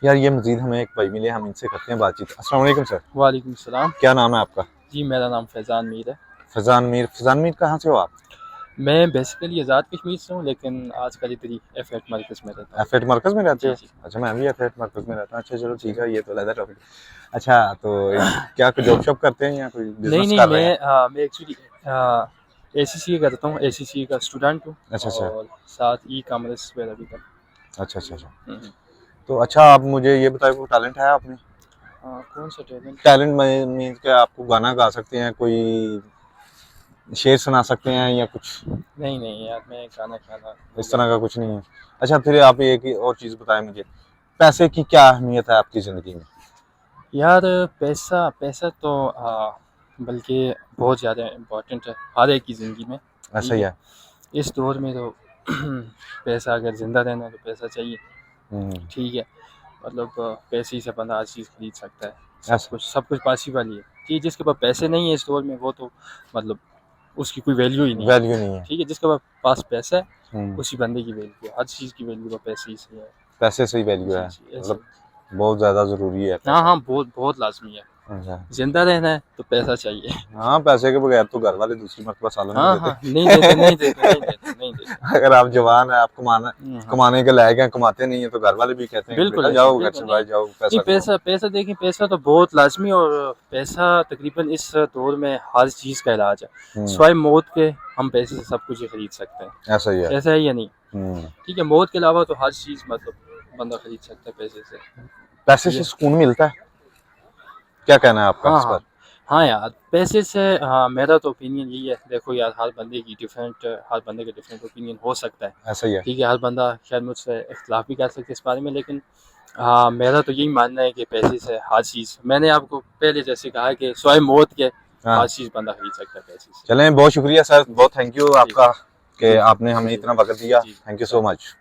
यार ये मजीद हमें एक भाई मिले, हम इनसे करते हैं बातचीत। अस्सलाम वालेकुम सर। वालेकुम सलाम। क्या नाम है आपका? जी मेरा नाम फैज़ान मीर है। फैज़ान मीर। फैज़ान मीर कहाँ से हो आप? मैं बेसिकली आज़ाद कश्मीर से हूँ, लेकिन आजकल इधर ही एफ मरकज़ में रहता हूँ। एफ मरकज़ में रहते जी हैं? जी। अच्छा, मैं भी एफ मरकज़ में रहता हूँ। अच्छा चलो ठीक चलो। है, ये तो अलग टॉपिक। अच्छा तो क्या कोई जॉब शॉप करते हैं या कोई नहीं बिजनेस नहीं, कर रहे हैं? मैं एक्चुअली ACCA करता हूँ, ACCA का स्टूडेंट हूँ। अच्छा अच्छा और साथ ई कॉमर्स वगैरह भी करता अच्छा अच्छा अच्छा। हूँ। तो अच्छा आप मुझे ये बताओ, कोई टैलेंट है आप में? कौन सा टैलेंट? टैलेंट में मीन्स क्या, आपको गाना गा सकते हैं, कोई शेर सुना सकते हैं या कुछ नहीं नहीं यार, मैं गाना खाना इस तरह वगैरह। का कुछ नहीं है? अच्छा फिर आप एक और चीज़ बताएं मुझे, पैसे की क्या अहमियत है आपकी ज़िंदगी में? यार पैसा पैसा तो बल्कि बहुत ज़्यादा इम्पोर्टेंट है हर एक की ज़िंदगी में। ऐसा ठीक ही है। है। इस दौर में तो पैसा, अगर ज़िंदा रहना है तो पैसा चाहिए। हम्म। ठीक है। मतलब पैसे ही से बंदा हर चीज़ खरीद सकता है। ऐसा। सब कुछ पॉसिबल ही है। कि जिसके पास पैसे नहीं है इस दौर में, वो तो मतलब उसकी कोई वैल्यू ही नहीं वैल्यू है। नहीं है। ठीक है। जिसके पास पैसा है हम्म। उसी बंदे की वैल्यू है। हर चीज़ की वैल्यू तो पैसे ही से है। पैसे से ही वैल्यू जी है, जी, ऐसे मतलब ही। बहुत ज़्यादा ज़रूरी है हाँ पैसा। हाँ, बहुत बहुत लाजमी है। अच्छा। ज़िंदा रहना है तो पैसा चाहिए। हाँ, पैसे के बगैर तो घर वाले दूसरी मर्तबा सालन नहीं हाँ देते। हाँ, नहीं देते नहीं देते नहीं देते नहीं देते। अगर आप जवान है, आप हाँ, कमाने के लायक हैं, कमाते नहीं है, तो घर वाले भी कहते हैं कि बिल्कुल बेटा ऐसे, जाओ घर बिल्कुल से नहीं। बाहर जाओ, नहीं, पैसा कमाओ। पैसा पैसा देखिए, पैसा तो बहुत लाजमी। और पैसा तकरीबन इस दौर में हर चीज़ का इलाज है। हम्म। सिवाय मौत के हम पैसे से सब कुछ ही खरीद सकते हैं। ऐसा ही है। ऐसा है या नहीं? हम्म। ठीक है। मौत के अलावा तो हर चीज़ मतलब बंदा खरीद सकता है पैसे से। पैसे ठीक से है। सुकून मिलता है? क्या कहना है आपका हाँ इस पर? हाँ हाँ यार, पैसे से मेरा तो ओपिनियन यही है। देखो यार, हर बंदे के डिफरेंट ओपिनियन हो सकता है। ऐसा ही है। ठीक है। हर बंदा शायद मुझसे इख्तलाफ भी कर सकता है इस बारे में, लेकिन हाँ, मेरा तो यही मानना है कि पैसे से हर चीज़, मैंने आपको पहले जैसे कहा कि सिवाय मौत के हाँ। हर चीज़ बंदा खरीद सकता है पैसे से। चलें, बहुत शुक्रिया सर, जी बहुत थैंक यू जी आपका कि जी आपने हमें जी इतना वक्त दिया। जी थैंक यू सो चलो। मच।